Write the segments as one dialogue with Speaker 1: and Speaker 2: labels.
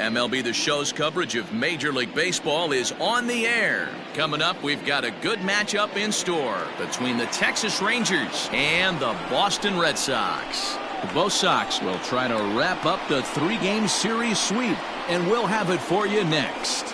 Speaker 1: MLB The Show's coverage of Major League Baseball is on the air. Coming up, we've got a good matchup in store between the Texas Rangers and the Boston Red Sox. Both Sox will try to wrap up the three-game series sweep, and we'll have it for you next.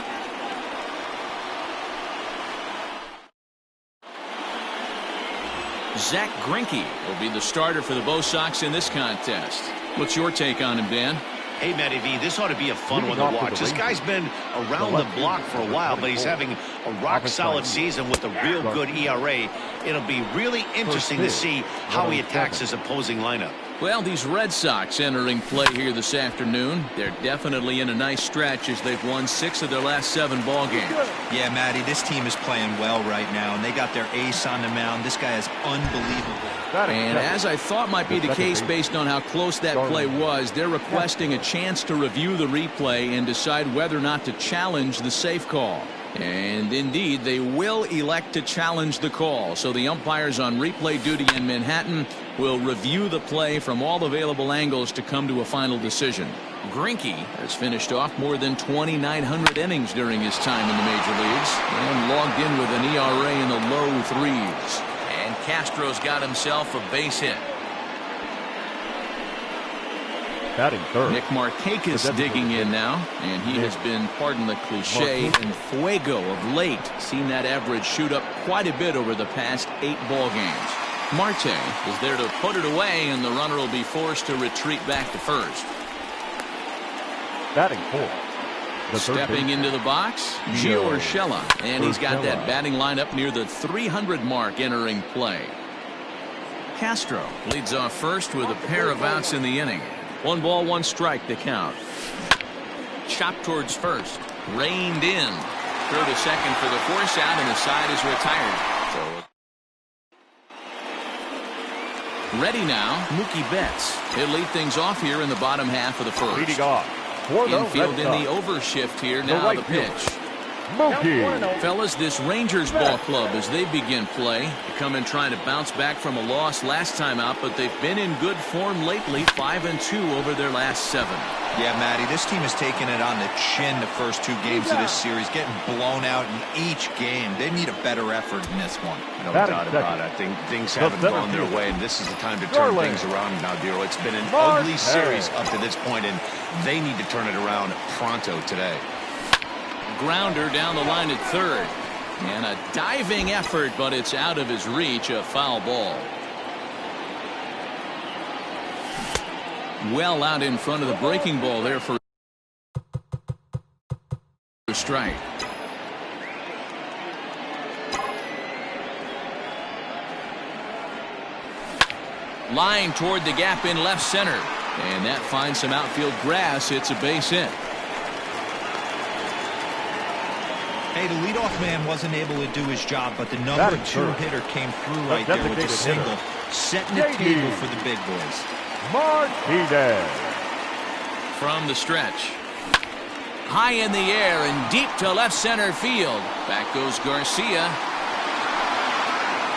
Speaker 1: Zach Greinke will be the starter for the Bo Sox in this contest. What's your take on him, Dan?
Speaker 2: Hey, Matty V, this ought to be a fun one to watch. This guy's been around the block for a while, but he's having a rock-solid season with a real good ERA. It'll be really interesting to see how he attacks his opposing lineup.
Speaker 1: Well, these Red Sox entering play here this afternoon. They're definitely in a nice stretch as they've won 6 of their last 7 ball games.
Speaker 3: Yeah, Matty, this team is playing well right now, and they got their ace on the mound. This guy is unbelievable.
Speaker 1: And as I thought might be the case based on how close that play was, they're requesting a chance to review the replay and decide whether or not to challenge the safe call. And indeed, they will elect to challenge the call. So the umpires on replay duty in Manhattan will review the play from all available angles to come to a final decision. Greinke has finished off more than 2,900 innings during his time in the major leagues and logged in with an ERA in the low 3s. And Castro's got himself a base hit.
Speaker 4: Batting third.
Speaker 1: Nick Markakis digging in now, and he has been, pardon the cliche, in fuego of late. Seen that average shoot up quite a bit over the past 8 ball games. Marte is there to put it away, and the runner will be forced to retreat back to first.
Speaker 4: Batting fourth.
Speaker 1: Stepping into the box, Gio Urshela, and he's got that batting lineup near the 300 mark entering play. Castro leads off first with a pair of outs in the inning. 1 ball, 1 strike to count. Chopped towards first. Reined in. Throw to second for the force out, and the side is retired. So ready now, Mookie Betts. He'll lead things off here in the bottom half of the first.
Speaker 4: Leading off.
Speaker 1: Infield in the overshift here. Now the pitch.
Speaker 4: Mookie.
Speaker 1: Fellas, this Rangers ball club, as they begin play, they come in trying to bounce back from a loss last time out, but they've been in good form lately, 5-2 over their last 7.
Speaker 3: Yeah, Matty, this team has taken it on the chin the first 2 games of this series, getting blown out in each game. They need a better effort in this one.
Speaker 2: No doubt about it. I think things haven't gone their way, and this is the time to turn things around now, Dero. It's been an ugly series up to this point, and they need to turn it around pronto today.
Speaker 1: Grounder down the line at third, and a diving effort, but it's out of his reach. A foul ball. Well out in front of the breaking ball there for a strike. Line toward the gap in left center, and that finds some outfield grass. It's a base hit.
Speaker 3: Hey, the leadoff man wasn't able to do his job, but the number 2 hitter came through right there with a single, setting the table for the big boys.
Speaker 4: Martinez.
Speaker 1: From the stretch. High in the air and deep to left center field. Back goes Garcia.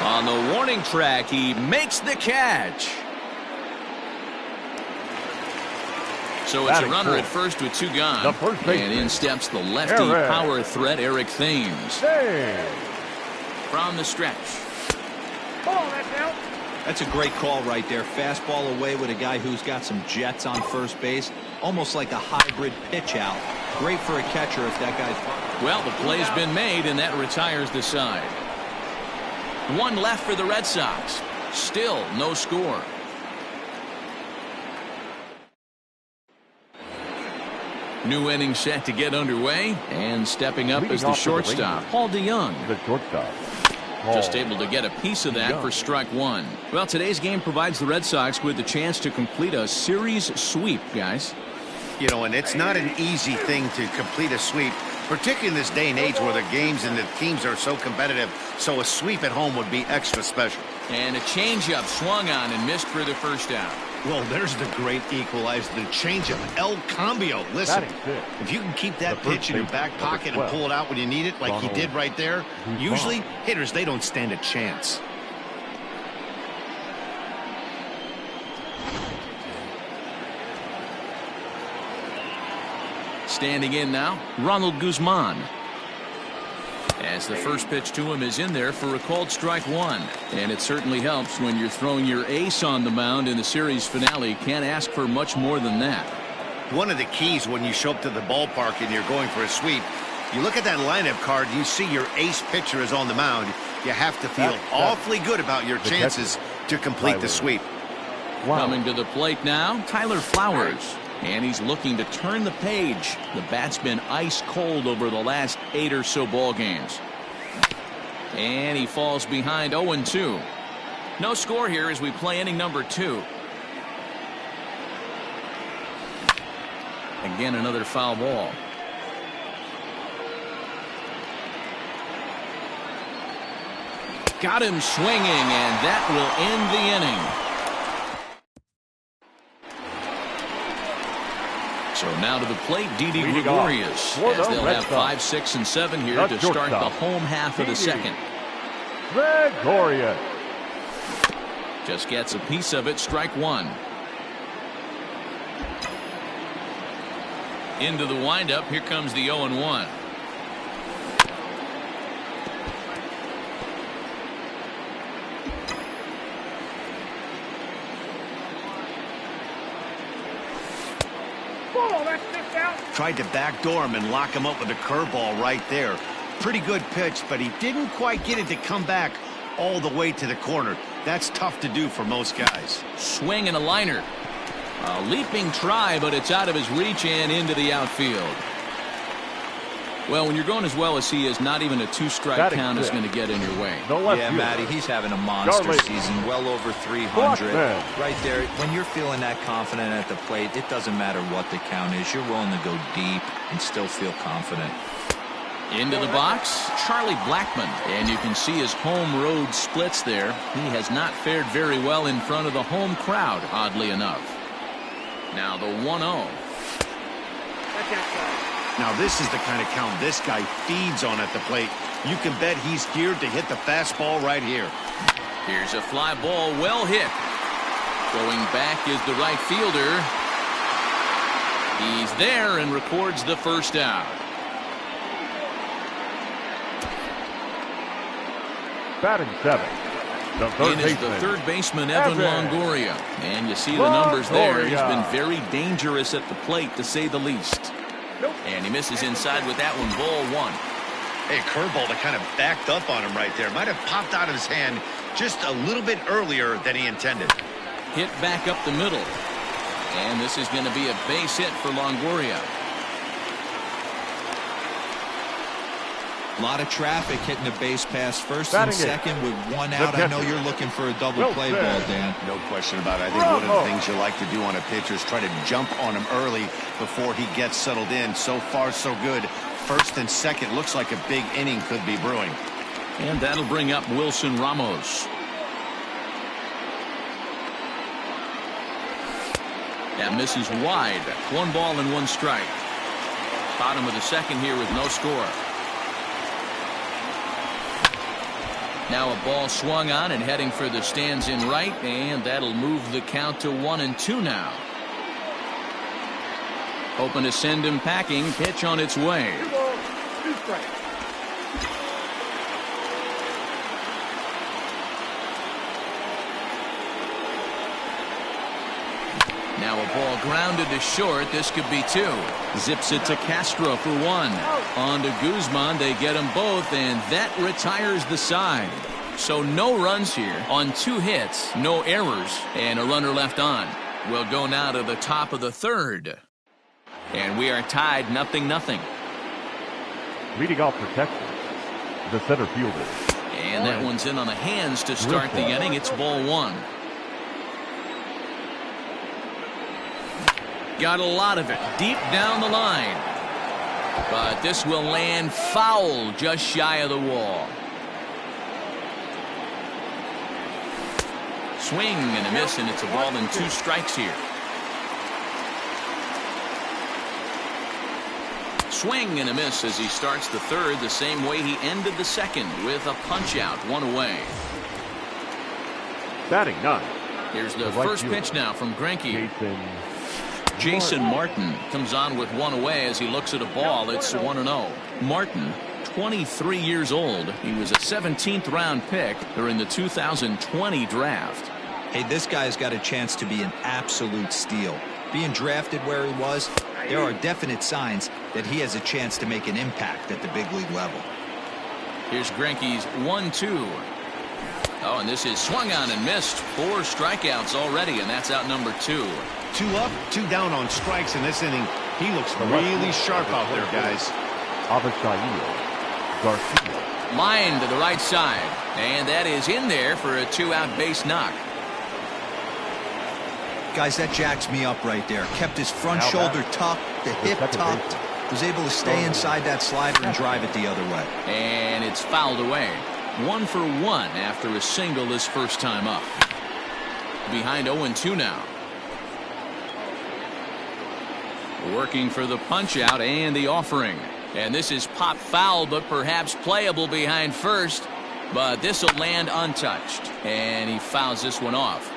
Speaker 1: On the warning track, he makes the catch. So it's a runner at first with 2 gone. And in steps the lefty power threat, Eric Thames. From the stretch.
Speaker 3: That's a great call right there. Fastball away with a guy who's got some jets on first base. Almost like a hybrid pitch out. Great for a catcher if that guy's...
Speaker 1: Well, the play's been made, and that retires the side. 1 left for the Red Sox. Still no score. New inning set to get underway, and stepping up is the shortstop, Paul DeYoung.
Speaker 4: The shortstop.
Speaker 1: Just able to get a piece of that for strike 1. Well, today's game provides the Red Sox with the chance to complete a series sweep, guys.
Speaker 2: You know, and it's not an easy thing to complete a sweep, particularly in this day and age where the games and the teams are so competitive. So a sweep at home would be extra special.
Speaker 1: And a changeup swung on and missed for the first out.
Speaker 2: Well, there's the great equalizer, the changeup, El Cambio. Listen, if you can keep that pitch in your back pocket and pull it out when you need it, like he did right there, usually hitters, they don't stand a chance.
Speaker 1: Standing in now, Ronald Guzman. As the first pitch to him is in there for a called strike one. And it certainly helps when you're throwing your ace on the mound in the series finale. Can't ask for much more than that.
Speaker 2: One of the keys when you show up to the ballpark and you're going for a sweep, you look at that lineup card, you see your ace pitcher is on the mound. You have to feel awfully good about your chances to complete the sweep.
Speaker 1: Coming to the plate now, Tyler Flowers. And he's looking to turn the page. The bat's been ice cold over the last 8 or so ball games. And he falls behind 0-2. No score here as we play inning number 2. Again, another foul ball. Got him swinging, and that will end the inning. So now to the plate, Didi Gregorius, as they'll have 5, 6, and 7 here to start the home half of the second.
Speaker 4: Gregorius
Speaker 1: just gets a piece of it. Strike one. Into the windup. Here comes the 0-1.
Speaker 2: Tried to backdoor him and lock him up with a curveball right there. Pretty good pitch, but he didn't quite get it to come back all the way to the corner. That's tough to do for most guys.
Speaker 1: Swing and a liner. A leaping try, but it's out of his reach and into the outfield. Well, when you're going as well as he is, not even a 2-strike count is going to get in your way.
Speaker 3: Yeah, Matty, he's having a monster season, well over 300. Right there, when you're feeling that confident at the plate, it doesn't matter what the count is. You're willing to go deep and still feel confident.
Speaker 1: Into the box, Charlie Blackmon. And you can see his home-road splits there. He has not fared very well in front of the home crowd, oddly enough. Now the 1-0.
Speaker 2: Now this is the kind of count this guy feeds on at the plate. You can bet he's geared to hit the fastball right here.
Speaker 1: Here's a fly ball, well hit. Going back is the right fielder. He's there and records the first out.
Speaker 4: Batting 7.
Speaker 1: In is the third baseman, Evan Longoria. And you see the numbers there. He's been very dangerous at the plate, to say the least. And he misses inside with that one. Ball one.
Speaker 2: Hey, curveball that kind of backed up on him right there. Might have popped out of his hand just a little bit earlier than he intended.
Speaker 1: Hit back up the middle. And this is going to be a base hit for Longoria.
Speaker 3: A lot of traffic hitting the base pass first and second with one out. I know you're looking for a double play ball, Dan.
Speaker 2: No question about it. I think one of the things you like to do on a pitcher is try to jump on him early before he gets settled in. So far, so good. First and second looks like a big inning could be brewing.
Speaker 1: And that'll bring up Wilson Ramos. That misses wide. 1 ball and 1 strike. Bottom of the second here with no score. Now a ball swung on and heading for the stands in right, and that'll move the count to 1-2 now. Hoping to send him packing. Pitch on its way.
Speaker 5: 2 balls, 2 strikes.
Speaker 1: Now a ball grounded to short. This could be 2. Zips it to Castro for 1. On to Guzman. They get them both, and that retires the side. So no runs here on 2 hits, no errors, and a runner left on. We'll go now to the top of the third. And we are tied 0-0.
Speaker 4: Leading off protection, the center fielder.
Speaker 1: And that one's in on the hands to start the inning. It's ball 1. Got a lot of it deep down the line. But this will land foul just shy of the wall. Swing and a miss, and it's a ball and 2 strikes here. Swing and a miss as he starts the third the same way he ended the second, with a punch out, 1 away.
Speaker 4: Batting 9.
Speaker 1: Here's the first pitch now from Greinke. Jason Martin comes on with one away as he looks at a ball. It's 1-0. Martin, 23 years old. He was a 17th round pick during the 2020 draft.
Speaker 3: Hey, this guy's got a chance to be an absolute steal. Being drafted where he was, there are definite signs that he has a chance to make an impact at the big league level.
Speaker 1: Here's Greinke's 1-2. Oh, and this is swung on and missed. 4 strikeouts already, and that's out number 2.
Speaker 2: 2 up, 2 down on strikes in this inning. He looks really sharp out there, guys.
Speaker 4: Garcia.
Speaker 1: Line to the right side, and that is in there for a 2-out base knock.
Speaker 3: Guys, that jacks me up right there. Kept his front shoulder tucked, the hip tucked, was able to stay inside that slider and drive it the other way.
Speaker 1: And it's fouled away. 1 for 1 after a single this first time up. Behind 0-2 now. Working for the punch out and the offering. And this is pop foul, but perhaps playable behind first. But this will land untouched. And he fouls this one off.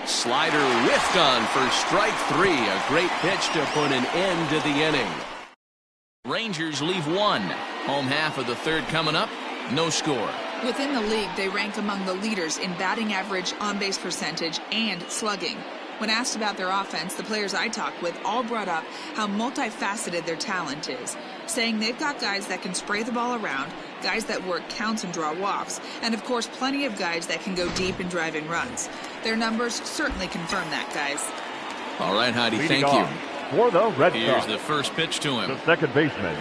Speaker 1: Slider whiffed on for strike 3. A great pitch to put an end to the inning. Rangers leave 1. Home half of the third coming up. No score.
Speaker 5: Within the league, they rank among the leaders in batting average, on-base percentage, and slugging. When asked about their offense, the players I talked with all brought up how multifaceted their talent is, saying they've got guys that can spray the ball around, guys that work counts and draw walks, and of course plenty of guys that can go deep and drive in runs. Their numbers certainly confirm that, guys.
Speaker 1: All right, Heidi, thank you.
Speaker 4: For the Red
Speaker 1: Here's
Speaker 4: Sox,
Speaker 1: the first pitch to him.
Speaker 4: the second baseman.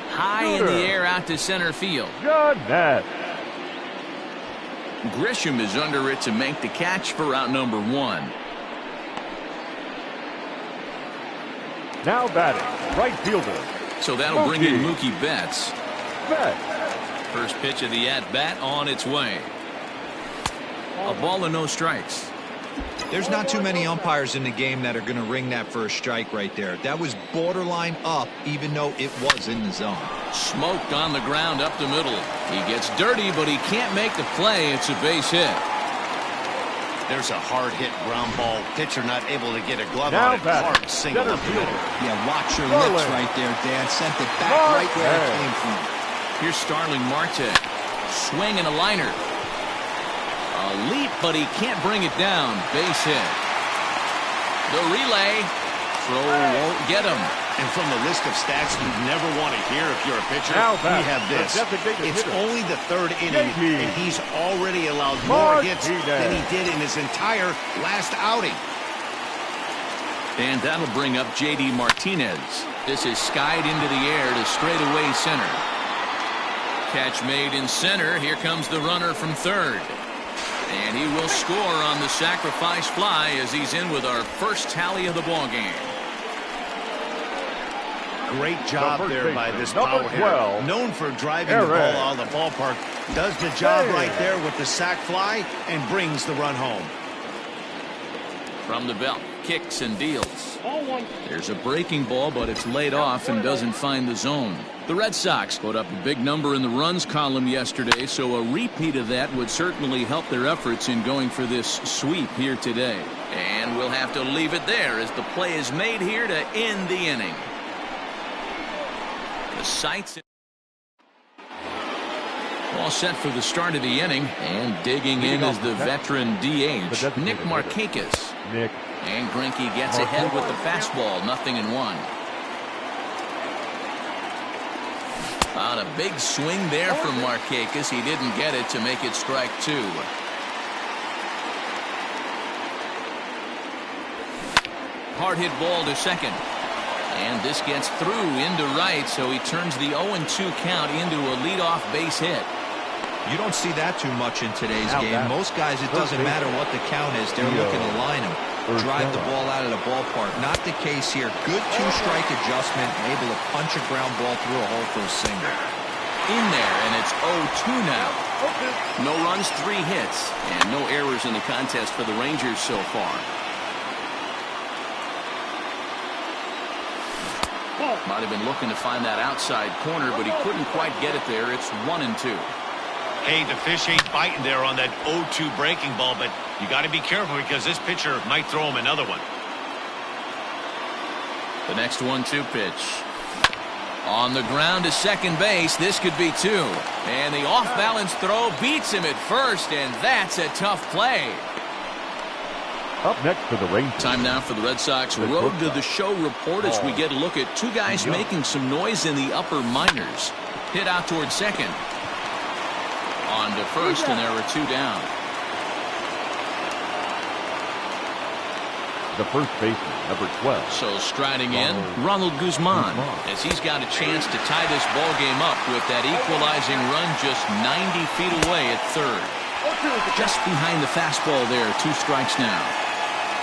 Speaker 1: High in the air out to center field.
Speaker 4: Good net.
Speaker 1: Grisham is under it to make the catch for out number 1.
Speaker 4: Now batting, right fielder.
Speaker 1: So that'll bring in Mookie Betts.
Speaker 4: Betts.
Speaker 1: First pitch of the at-bat on its way. A ball and no strikes.
Speaker 3: There's not too many umpires in the game that are going to ring that first strike right there. That was borderline up, even though it was in the zone.
Speaker 1: Smoked on the ground up the middle. He gets dirty, but he can't make the play. It's a base hit.
Speaker 2: There's a hard hit ground ball. Pitcher not able to get a glove
Speaker 4: Now
Speaker 2: on it. Hard single up the middle.
Speaker 3: Yeah, watch your lips right there, Dan. Sent it back right where it came from.
Speaker 1: Here's Starling Marte. Swing and a liner. A leap, but he can't bring it down. Base hit. The relay. Throw won't get him.
Speaker 2: And from the list of stats you never want to hear if you're a pitcher, we have this. It's only the 3rd inning, and he's already allowed more hits than he did in his entire last outing.
Speaker 1: And that'll bring up J.D. Martinez. This is skied into the air to straightaway center. Catch made in center. Here comes the runner from third. And he will score on the sacrifice fly as he's in with our first tally of the ball game.
Speaker 2: Great job there by this power hitter. Known for driving the ball out of the ballpark. Does the job right there with the sac fly and brings the run home.
Speaker 1: From the belt, kicks and deals. There's a breaking ball, but it's laid off and doesn't find the zone. The Red Sox put up a big number in the runs column yesterday, so a repeat of that would certainly help their efforts in going for this sweep here today. And we'll have to leave it there as the play is made here to end the inning. The sights all set for the start of the inning, and digging in is the veteran DH, Nick Markakis. And Greinke gets ahead with the fastball, 0-1. On a big swing there from Markakis. He didn't get it to make it strike 2. Hard hit ball to second. And this gets through into right, so he turns the 0-2 count into a leadoff base hit.
Speaker 3: You don't see that too much in today's game. Most guys, it doesn't matter what the count is. They're looking to line them, drive the ball out of the ballpark. Not the case here. Good 2-strike adjustment, able to punch a ground ball through a hole for a single.
Speaker 1: In there, and it's 0-2 now. No runs, 3 hits, and no errors in the contest for the Rangers so far. Might have been looking to find that outside corner, but he couldn't quite get it there. It's 1-2.
Speaker 2: Hey, the fish ain't biting there on that 0-2 breaking ball, but you got to be careful because this pitcher might throw him another one.
Speaker 1: The next 1-2 pitch. On the ground to second base. This could be 2. And the off-balance throw beats him at first, and that's a tough play.
Speaker 4: Up next for the Rangers.
Speaker 1: Time now for the Red Sox Road to the Show report as we get a look at 2 guys making some noise in the upper minors. Hit out towards second. On to first, and there are 2 down.
Speaker 4: The first baseman, number 12.
Speaker 1: So striding in, Ronald Guzman, as he's got a chance to tie this ball game up with that equalizing run just 90 feet away at third. Just behind the fastball there, 2 strikes now.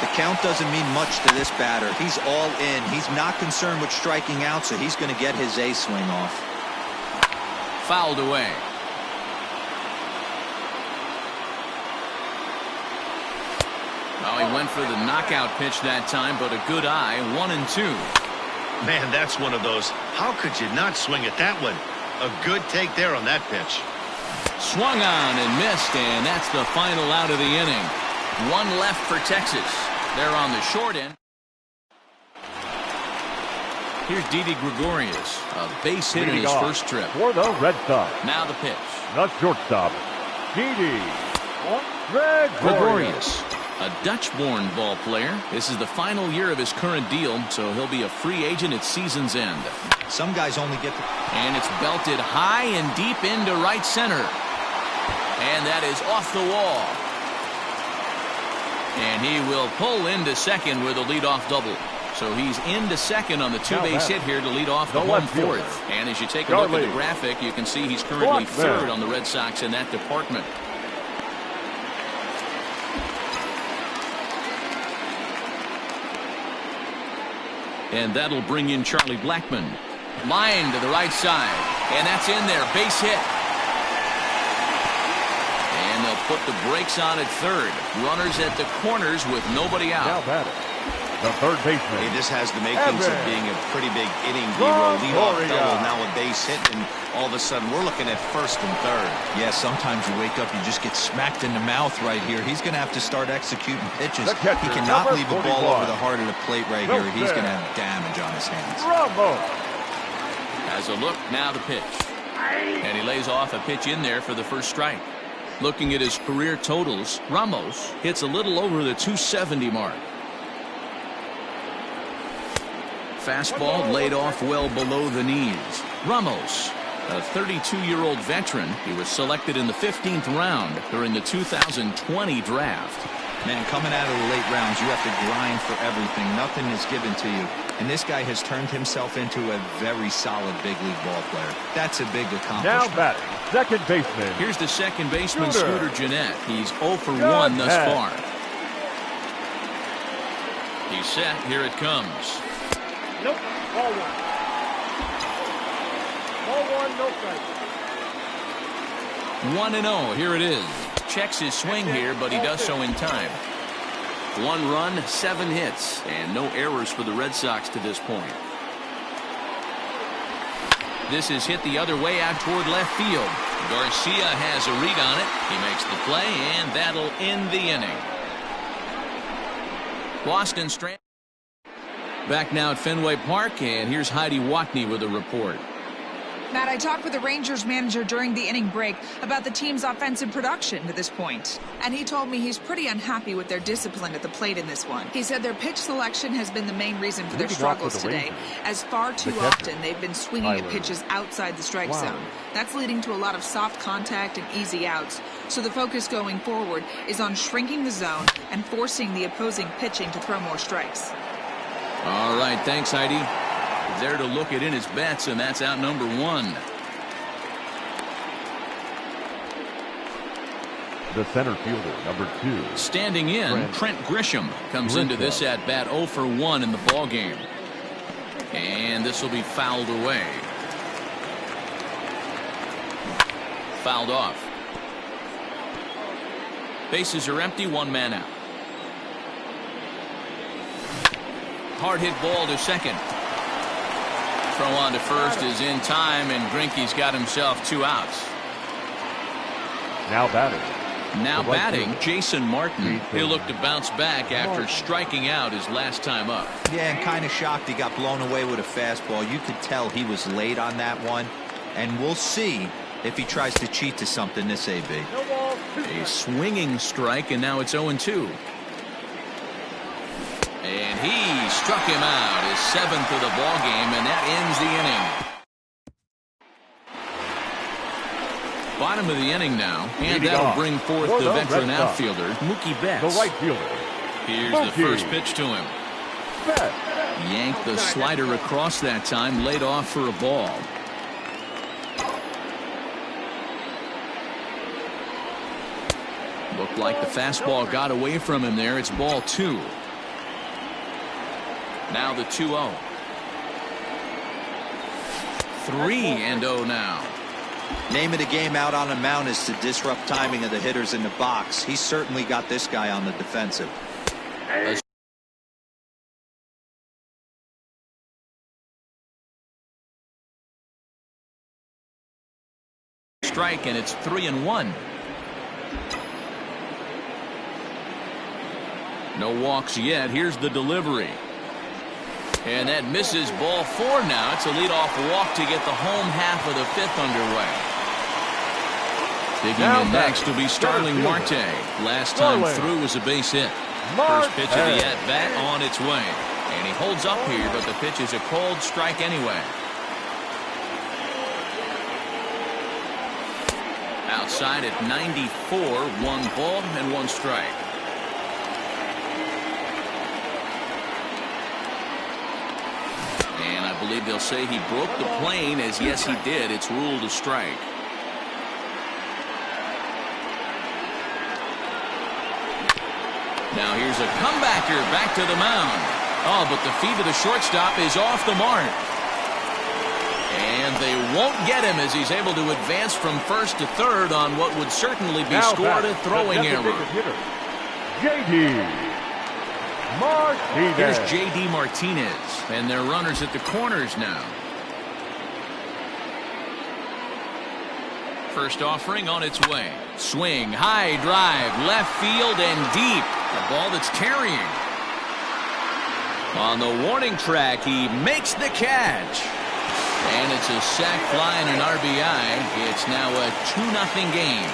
Speaker 3: The count doesn't mean much to this batter. He's all in. He's not concerned with striking out, so he's going to get his A swing off.
Speaker 1: Fouled away. Well, he went for the knockout pitch that time, but a good eye, 1-2.
Speaker 2: Man, that's one of those. How could you not swing at that one? A good take there on that pitch.
Speaker 1: Swung on and missed, and that's the final out of the inning. 1 left for Texas. They're on the short end. Here's Didi Gregorius, a base hit in his first trip.
Speaker 4: For the Red Sox.
Speaker 1: Now the pitch.
Speaker 4: The shortstop, Didi
Speaker 1: Gregorius, a Dutch-born ball player. This is the final year of his current deal, so he'll be a free agent at season's end.
Speaker 3: Some guys only get the...
Speaker 1: And it's belted high and deep into right center. And that is off the wall. And he will pull into second with a leadoff double. So he's into second on the 2-base hit here to lead off the home fourth. And as you take a look at the graphic, you can see he's currently third on the Red Sox in that department. And that'll bring in Charlie Blackmon. Line to the right side. And that's in there. Base hit. And they'll put the brakes on at third. Runners at the corners with nobody out.
Speaker 4: Now batting, the third baseman.
Speaker 3: Hey, this has the makings of being a pretty big inning. Lead-off double, now a base hit, and all of a sudden we're looking at first and third. Yeah, sometimes you wake up, you just get smacked in the mouth right here. He's going to have to start executing pitches. He cannot leave a ball over the heart of the plate right here. He's going to have damage on his hands.
Speaker 1: Has a look, now the pitch. And he lays off a pitch in there for the first strike. Looking at his career totals, Ramos hits a little over the 270 mark. Fastball laid off well below the knees. Ramos, a 32-year-old veteran. He was selected in the 15th round during the 2020 draft.
Speaker 3: Man, coming out of the late rounds, you have to grind for everything. Nothing is given to you. And this guy has turned himself into a very solid big league ball player. That's a big accomplishment.
Speaker 4: Now batting, second baseman.
Speaker 1: Here's the second baseman, Scooter Gennett. He's 0 for 1 thus far. He's set. Here it comes.
Speaker 6: Nope, ball 1. Ball 1, no strike.
Speaker 1: 1-0. Here it is. Checks his swing here, but he does so in time. 1 run, 7 hits, and no errors for the Red Sox to this point. This is hit the other way out toward left field. Garcia has a read on it. He makes the play, and that'll end the inning. Boston Strand. Back now at Fenway Park, and here's Heidi Watney with a report.
Speaker 5: Matt, I talked with the Rangers manager during the inning break about the team's offensive production to this point. And he told me he's pretty unhappy with their discipline at the plate in this one. He said their pitch selection has been the main reason for their struggles today, as far too often they've been swinging at pitches outside the strike zone. That's leading to a lot of soft contact and easy outs. So the focus going forward is on shrinking the zone and forcing the opposing pitching to throw more strikes.
Speaker 1: All right, thanks, Heidi. There to look it in his bets, and that's out number 1.
Speaker 4: The center fielder, number 2.
Speaker 1: Standing in, Trent Grisham comes into this at bat 0 for 1 in the ball game. And this will be fouled away. Fouled off. Bases are empty, 1 man out. Hard hit ball to second. Throw on to first is in time, and Greinke's got himself 2 outs.
Speaker 4: Now batting.
Speaker 1: Now batting, Jason Martin. He'll look to bounce back after striking out his last time up.
Speaker 3: Yeah, and kind of shocked he got blown away with a fastball. You could tell he was late on that one. And we'll see if he tries to cheat to something this AB.
Speaker 6: No ball.
Speaker 1: A swinging strike, and now it's 0-2. And he struck him out, his 7th of the ball game, and that ends the inning. Bottom of the inning now, and that'll bring forth the veteran outfielder, Mookie Betts.
Speaker 4: The right fielder.
Speaker 1: Here's the first pitch to him.
Speaker 4: Betts.
Speaker 1: Yanked the slider across that time, laid off for a ball. Looked like the fastball got away from him there. It's ball 2. Now the 2-0. 3-0 now.
Speaker 3: Name of the game out on the mound is to disrupt timing of the hitters in the box. He's certainly got this guy on the defensive.
Speaker 1: Strike, and it's 3-1. No walks yet. Here's the delivery. And that misses, ball 4 now. It's a leadoff walk to get the home half of the 5th underway. Digging in next will be Starling Marte. Last time through was a base hit. First pitch of the at-bat on its way. And he holds up here, but the pitch is a cold strike anyway. Outside at 94, 1 ball and 1 strike. And I believe they'll say he broke the plane, as yes he did. It's ruled a strike. Now here's a comebacker back to the mound. Oh, but the feet of the shortstop is off the mark. And they won't get him as he's able to advance from first to third on what would certainly be scored a throwing error.
Speaker 4: J.D. Martinez.
Speaker 1: Here's J.D. Martinez, and their runners at the corners now. First offering on its way. Swing, high drive, left field and deep. A ball that's carrying. On the warning track, he makes the catch. And it's a sac fly and an RBI. It's now a 2-0 game.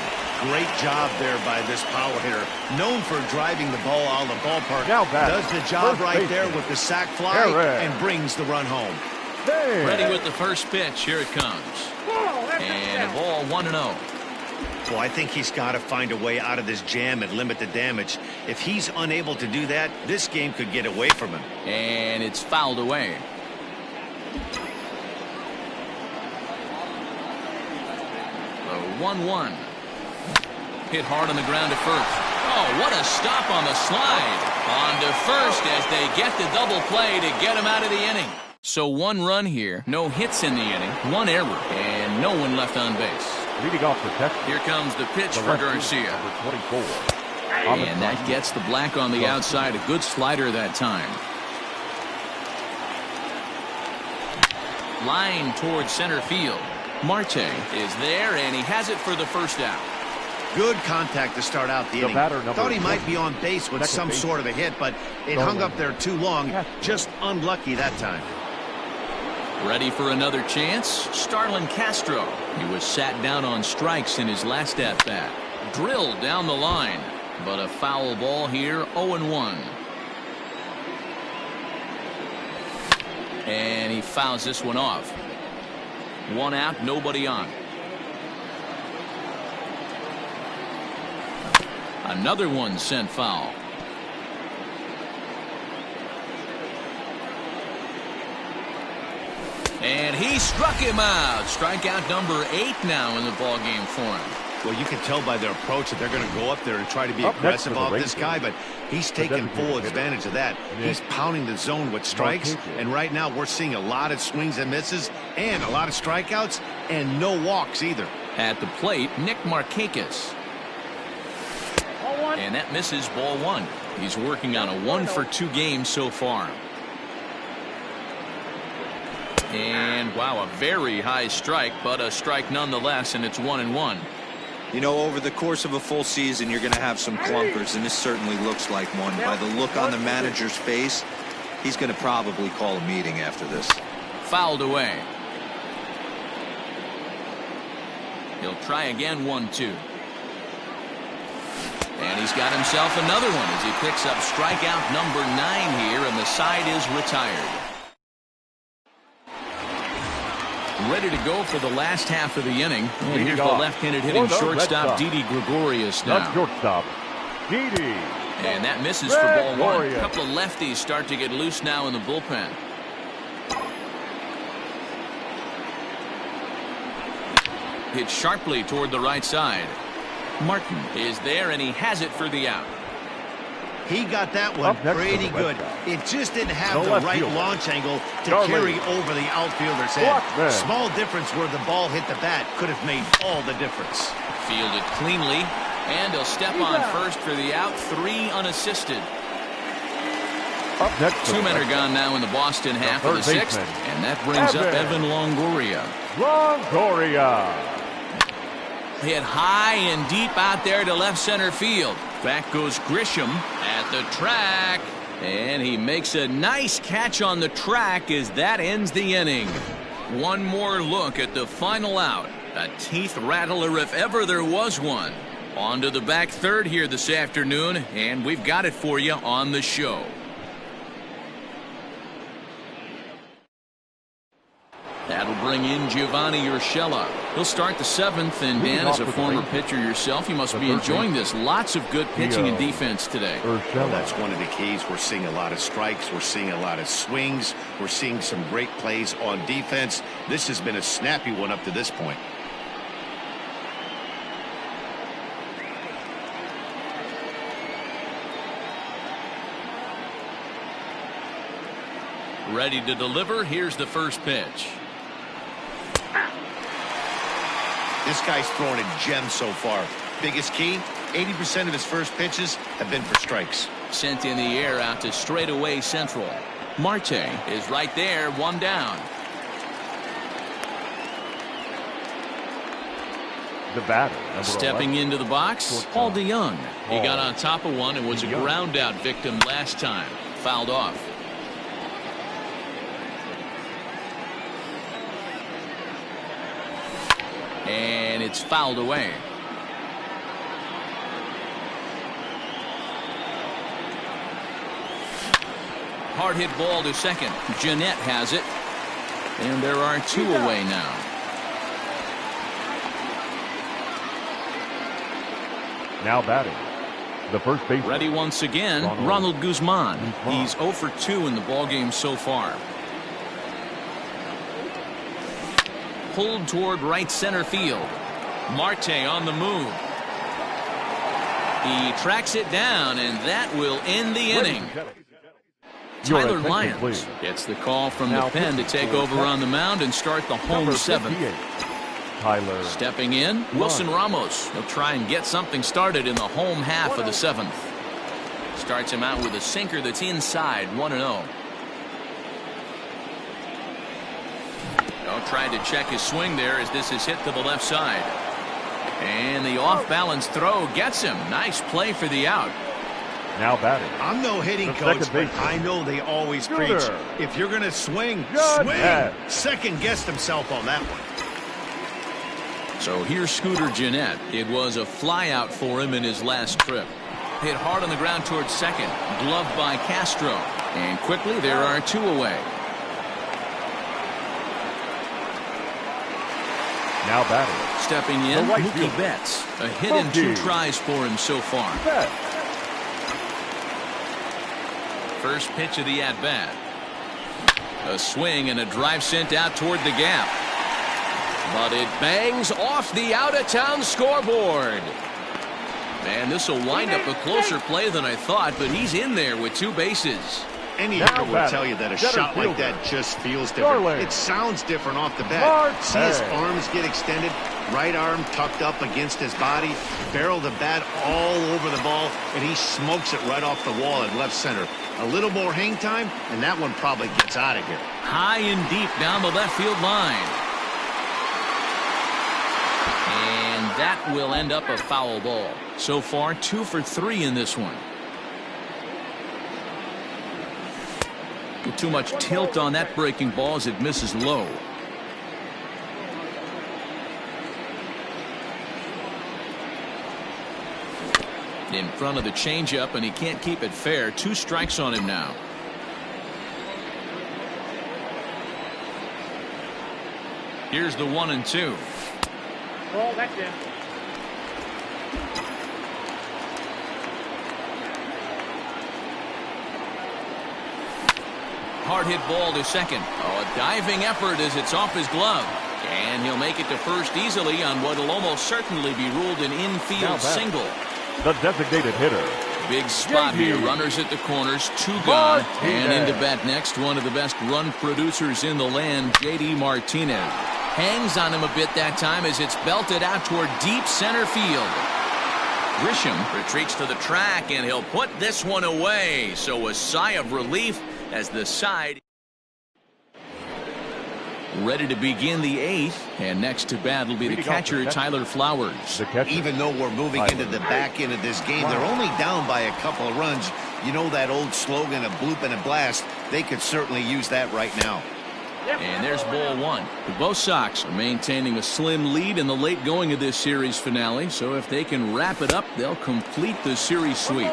Speaker 2: Great job there by this power hitter. Known for driving the ball out of the ballpark. Does the job right there with the sac fly and brings the run home.
Speaker 1: Ready with the first pitch. Here it comes. And a ball 1-0.
Speaker 2: Well, I think he's got to find a way out of this jam and limit the damage. If he's unable to do that, this game could get away from him.
Speaker 1: And it's fouled away. The 1-1. Hit hard on the ground to first. Oh, what a stop on the slide. On to first as they get the double play to get him out of the inning. So 1 run here, no hits in the inning, 1 error, and no one left on base.
Speaker 4: Leading off protection.
Speaker 1: Here comes the pitch for Garcia.
Speaker 4: Number 24.
Speaker 1: And that gets the black on the outside. A good slider that time. Line towards center field. Marte is there, and he has it for the first out.
Speaker 2: Good contact to start out the inning. Thought he might be on base with some sort of a hit, but it hung up there too long. Just unlucky that time.
Speaker 1: Ready for another chance? Starlin Castro. He was sat down on strikes in his last at-bat. Drilled down the line, but a foul ball here, 0-1. And he fouls this one off. 1 out, nobody on. Another one sent foul. And he struck him out. Strikeout number 8 now in the ball game for him.
Speaker 2: Well, you can tell by their approach that they're going to go up there and try to be aggressive off this guy, but he's taking full advantage of that. He's pounding the zone with strikes, and right now we're seeing a lot of swings and misses and a lot of strikeouts and no walks either.
Speaker 1: At the plate, Nick Markakis. And that misses, ball 1. He's working on a 1-for-2 game so far. And wow, a very high strike, but a strike nonetheless, and it's 1-1.
Speaker 3: You know, over the course of a full season, you're going to have some clunkers, and this certainly looks like one. By the look on the manager's face, he's going to probably call a meeting after this.
Speaker 1: Fouled away. He'll try again, 1-2. And he's got himself another one as he picks up strikeout number 9 here, and the side is retired. Ready to go for the last half of the inning. And here's the left-handed hitting shortstop, Didi Gregorius now.
Speaker 4: Shortstop, Didi.
Speaker 1: And that misses for ball 1. A couple of lefties start to get loose now in the bullpen. Hit sharply toward the right side. Martin is there, and he has it for the out.
Speaker 2: He got that one pretty good. It just didn't have the right launch angle to carry over the outfielder's head. Small difference where the ball hit the bat could have made all the difference.
Speaker 1: Fielded cleanly, and he'll step on first for the out. 3 unassisted. Two men are gone now in the Boston half of the 6th, and that brings up Evan Longoria. Hit high and deep out there to left center field. Back goes Grisham at the track, and he makes a nice catch on the track as that ends the inning. One more look at the final out. A teeth rattler if ever there was one. On to the back third here this afternoon, and we've got it for you on the show. That'll bring in Giovanni Urshela. He'll start the 7th, and Dan, as a former pitcher yourself, you must be enjoying this. Lots of good pitching and defense today.
Speaker 2: Well, that's one of the keys. We're seeing a lot of strikes. We're seeing a lot of swings. We're seeing some great plays on defense. This has been a snappy one up to this point.
Speaker 1: Ready to deliver. Here's the first pitch.
Speaker 2: This guy's throwing a gem so far. Biggest key, 80% of his first pitches have been for strikes.
Speaker 1: Sent in the air out to straightaway central. Marte is right there, 1 down.
Speaker 4: The batter.
Speaker 1: Stepping into the box, Paul DeYoung. He got on top of one and was a ground out victim last time. Fouled off. And it's fouled away. Hard hit ball to second. Jeanette has it. And there are 2 away now.
Speaker 4: Now batting. The first base.
Speaker 1: Ready once again, Ronald Guzman. He's 0 for 2 in the ballgame so far. Pulled toward right center field. Marte on the move. He tracks it down, and that will end the inning. Tyler Lyons gets the call from the pen to take over on the mound and start the home 7th.
Speaker 4: Tyler.
Speaker 1: Stepping in, Wilson Ramos. He'll try and get something started in the home half of the 7th. Starts him out with a sinker that's inside, 1-0. Tried to check his swing there as this is hit to the left side. And the off-balance throw gets him. Nice play for the out.
Speaker 4: Now batting.
Speaker 2: I'm no hitting coach, but I know they always preach. If you're going to swing, swing. Second-guessed himself on that one.
Speaker 1: So here's Scooter Jeanette. It was a fly out for him in his last trip. Hit hard on the ground towards second. Gloved by Castro. And quickly there are 2 away.
Speaker 4: Now batting.
Speaker 1: Stepping in, Mookie Betts. A hit and 2 tries for him so far. First pitch of the at-bat. A swing and a drive sent out toward the gap. But it bangs off the out-of-town scoreboard. Man, this will wind up a closer play than I thought, but he's in there with 2 bases.
Speaker 2: Any hitter will tell you that a shot like that just feels different. It sounds different off the bat. See his arms get extended, right arm tucked up against his body, barrel the bat all over the ball, and he smokes it right off the wall at left center. A little more hang time, and that one probably gets out of here.
Speaker 1: High and deep down the left field line. And that that will end up a foul ball. So far, 2 for 3 in this one. With too much tilt on that breaking ball as it misses low. In front of the changeup, and he can't keep it fair. 2 strikes on him now. Here's the 1-2.
Speaker 6: Ball, that's in.
Speaker 1: Hard hit ball to second. Oh, a diving effort as it's off his glove. And he'll make it to first easily on what will almost certainly be ruled an infield single.
Speaker 4: The designated hitter.
Speaker 1: Big spot here. Runners at the corners. 2 gone. And into bat next, one of the best run producers in the land, J.D. Martinez. Hangs on him a bit that time as it's belted out toward deep center field. Grisham retreats to the track, and he'll put this one away. So a sigh of relief as the side ready to begin the 8th, and next to bat will be the catcher, Tyler Flowers.
Speaker 2: Even though we're moving into the back end of this game, they're only down by a couple of runs. You know that old slogan, a bloop and a blast. They could certainly use that right now.
Speaker 1: And there's ball 1. Both Sox are maintaining a slim lead in the late going of this series finale, so if they can wrap it up, they'll complete the series sweep.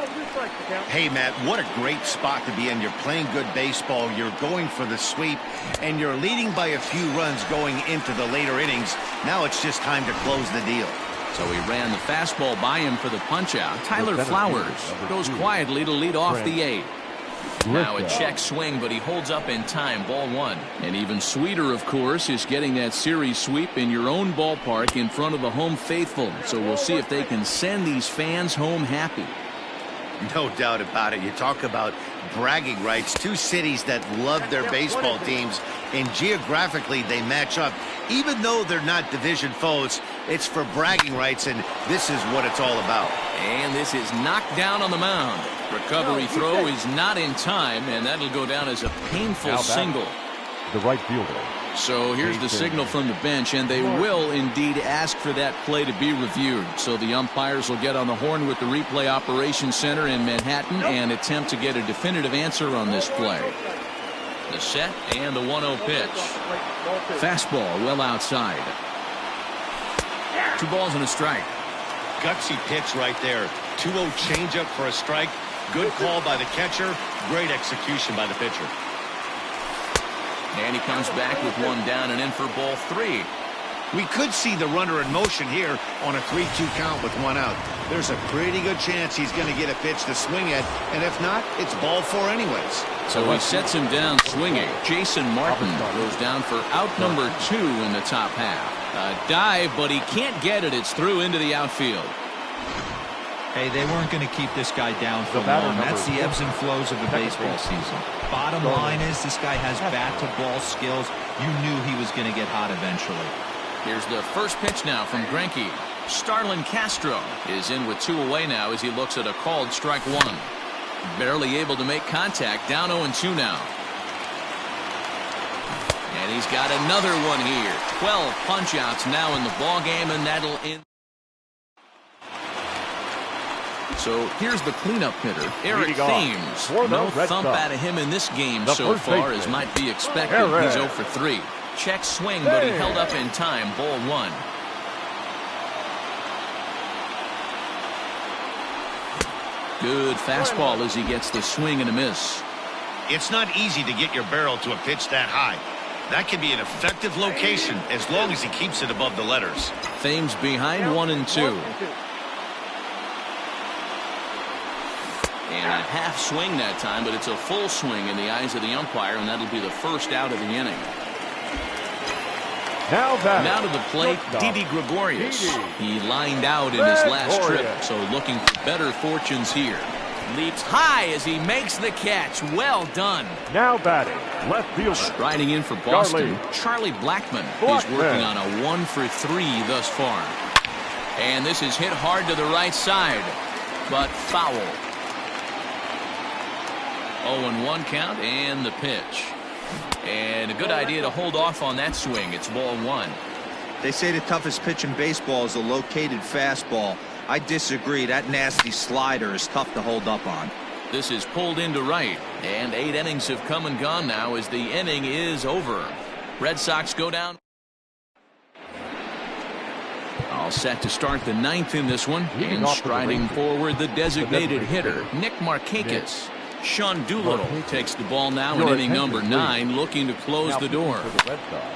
Speaker 2: Hey, Matt, what a great spot to be in. You're playing good baseball, you're going for the sweep, and you're leading by a few runs going into the later innings. Now it's just time to close the deal.
Speaker 1: So he ran the fastball by him for the punch-out. Tyler Flowers goes quietly to lead off the 8th. Now a check swing, but he holds up in time. Ball 1. And even sweeter, of course, is getting that series sweep in your own ballpark in front of the home faithful. So we'll see if they can send these fans home happy.
Speaker 2: No doubt about it. You talk about bragging rights. 2 cities that love their baseball teams, and geographically they match up. Even though they're not division foes, it's for bragging rights, and this is what it's all about.
Speaker 1: And this is knocked down on the mound. Recovery throw is not in time, and that'll go down as a painful single.
Speaker 4: The right fielder.
Speaker 1: So here's the signal from the bench, and they will indeed ask for that play to be reviewed. So the umpires will get on the horn with the replay operations center in Manhattan and attempt to get a definitive answer on this play. The set and the 1-0 pitch. Fastball well outside. 2 balls and a strike.
Speaker 2: Gutsy pitch right there. 2-0 changeup for a strike. Good call by the catcher. Great execution by the pitcher.
Speaker 1: And he comes back with 1 down and in for ball 3.
Speaker 2: We could see the runner in motion here on a 3-2 count with 1 out. There's a pretty good chance he's going to get a pitch to swing at, and if not, it's ball 4 anyways.
Speaker 1: So he sets him down swinging. Jason Martin goes down for out number 2 in the top half. A dive, but he can't get it. It's through into the outfield.
Speaker 3: Hey, they weren't going to keep this guy down for long. That's the ebbs and flows of a baseball season. Bottom line is this guy has bat-to-ball skills. You knew he was going to get hot eventually.
Speaker 1: Here's the first pitch now from Greinke. Starlin Castro is in with 2 away now as he looks at a called strike 1. Barely able to make contact. Down 0-2 now. And he's got another one here. 12 punch-outs now in the ballgame, and that'll end. So here's the cleanup hitter, Eric Thames. No thump out of him in this game so far as might be expected. He's 0 for 3. Check swing, but he held up in time. Ball 1. Good fastball as he gets the swing and a miss.
Speaker 2: It's not easy to get your barrel to a pitch that high. That can be an effective location as long as he keeps it above the letters.
Speaker 1: Thames behind 1-2. And a half swing that time, but it's a full swing in the eyes of the umpire, and that'll be the first out of the inning. Now to the plate, Didi Gregorius. He lined out in his last trip, so looking for better fortunes here. Leaps high as he makes the catch. Well done.
Speaker 4: Now batting, left fielder.
Speaker 1: Striding in for Boston, Charlie Blackmon is working on a 1 for 3 thus far. And this is hit hard to the right side, but foul. 0-1 count and the pitch. And a good idea to hold off on that swing. It's ball 1.
Speaker 3: They say the toughest pitch in baseball is a located fastball. I disagree. That nasty slider is tough to hold up on.
Speaker 1: This is pulled into right, and 8 innings have come and gone now as the inning is over. Red Sox go down. All set to start the 9th in this one, and striding forward the designated hitter, NickFranchek3's. Sean Doolittle takes the ball now in inning number 9, looking to close the door.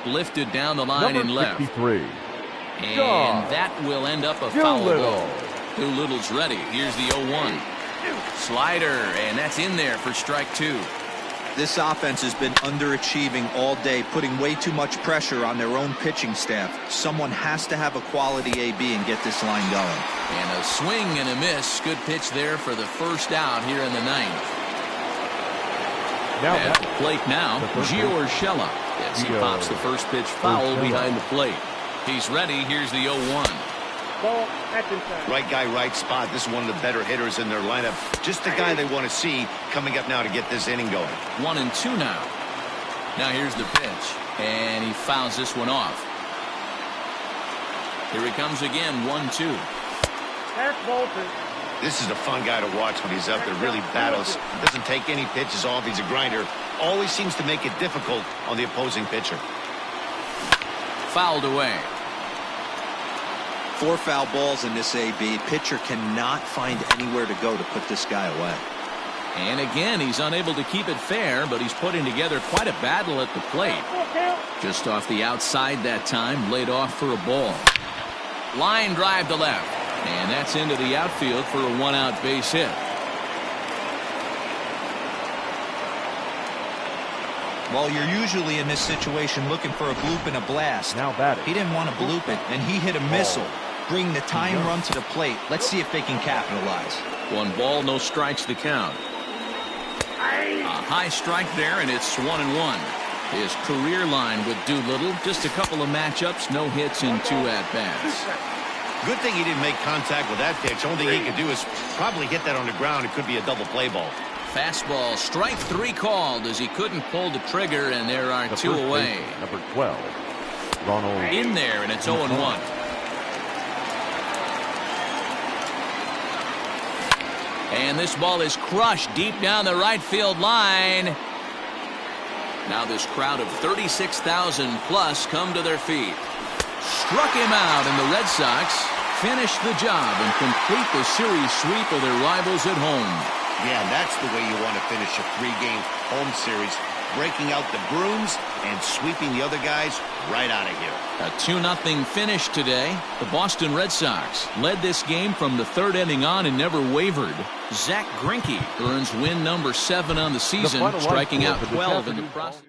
Speaker 1: Lifted down the line and left. And that will end up a foul ball. Doolittle's ready. Here's the 0-1. Slider, and that's in there for strike 2.
Speaker 3: This offense has been underachieving all day, putting way too much pressure on their own pitching staff. Someone has to have a quality AB and get this line going.
Speaker 1: And a swing and a miss. Good pitch there for the first out here in the 9th. At the plate now, Gio Urshela, as he pops the first pitch foul behind the plate. He's ready. Here's the 0-1.
Speaker 6: Ball, that's inside.
Speaker 2: Right guy, right spot. This is one of the better hitters in their lineup. Just the guy they want to see coming up now to get this inning going.
Speaker 1: 1-2 now. Now here's the pitch, and he fouls this one off. Here he comes again, 1-2.
Speaker 6: That's Bolton.
Speaker 2: This is a fun guy to watch when he's up there. Really battles. Doesn't take any pitches off. He's a grinder. Always seems to make it difficult on the opposing pitcher.
Speaker 1: Fouled away.
Speaker 3: 4 foul balls in this AB. Pitcher cannot find anywhere to go to put this guy away.
Speaker 1: And again, he's unable to keep it fair, but he's putting together quite a battle at the plate. Just off the outside that time, laid off for a ball. Line drive to left. And that's into the outfield for a 1-out base hit.
Speaker 3: Well, you're usually in this situation looking for a bloop and a blast.
Speaker 4: Now batting.
Speaker 3: He didn't want to bloop it, and he hit a missile, bringing the tying run to the plate. Let's see if they can capitalize.
Speaker 1: 1 ball, no strikes to count. A high strike there, and it's 1-1. His career line with Doolittle, just a couple of matchups, no hits in 2 at-bats.
Speaker 2: Good thing he didn't make contact with that pitch. Only thing he could do is probably hit that on the ground. It could be a double play ball.
Speaker 1: Fastball, strike 3 called as he couldn't pull the trigger, and there are 2 away.
Speaker 4: Number 12, Ronald.
Speaker 1: In there, and it's 0-1. And this ball is crushed deep down the right field line. Now this crowd of 36,000 plus come to their feet. Struck him out, and the Red Sox finish the job and complete the series sweep of their rivals at home.
Speaker 2: Yeah, that's the way you want to finish a 3-game home series. Breaking out the brooms and sweeping the other guys right out of here.
Speaker 1: A 2-0 finish today. The Boston Red Sox led this game from the 3rd inning on and never wavered. Zach Greinke earns win number 7 on the season, striking out 12 in the process.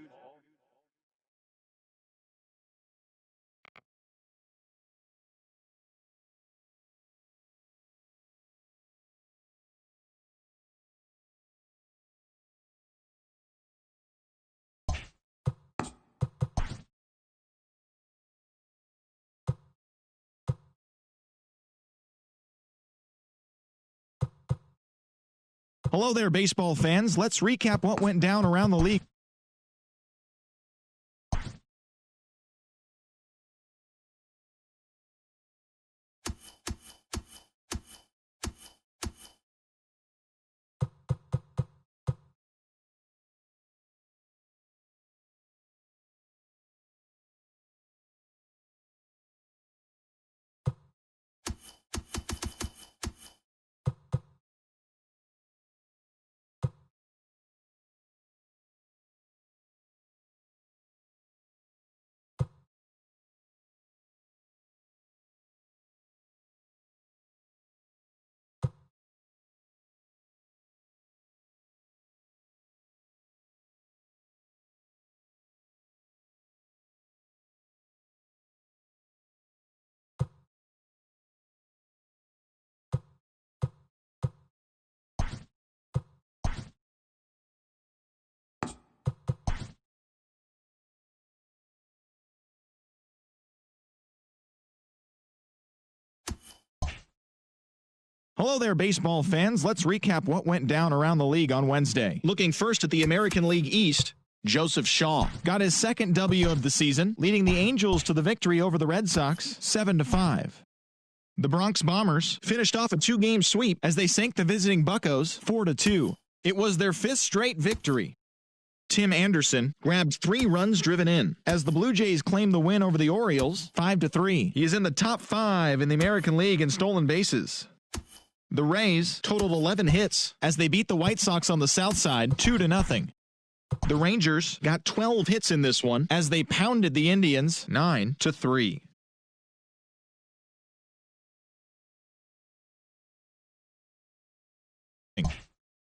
Speaker 7: Hello there, baseball fans. Let's recap what went down around the league. Hello there, baseball fans. Let's recap what went down around the league on Wednesday. Looking first at the American League East, Joseph Shaw got his second W of the season, leading the Angels to the victory over the Red Sox 7-5. The Bronx Bombers finished off a 2-game sweep as they sank the visiting Buccos 4-2. It was their 5th straight victory. Tim Anderson grabbed 3 runs driven in as the Blue Jays claimed the win over the Orioles 5-3. He is in the top 5 in the American League in stolen bases. The Rays totaled 11 hits as they beat the White Sox on the south side 2-0. The Rangers got 12 hits in this one as they pounded the Indians 9-3.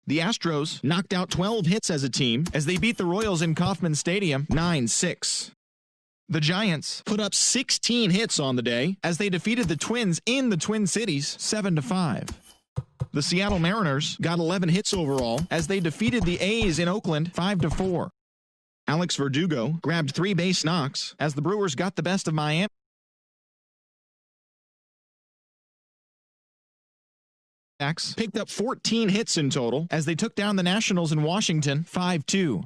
Speaker 7: The Astros knocked out 12 hits as a team as they beat the Royals in Kauffman Stadium 9-6. The Giants put up 16 hits on the day as they defeated the Twins in the Twin Cities 7-5. The Seattle Mariners got 11 hits overall as they defeated the A's in Oakland 5-4. Alex Verdugo grabbed 3 base knocks as the Brewers got the best of Miami. Picked up 14 hits in total as they took down the Nationals in Washington 5-2.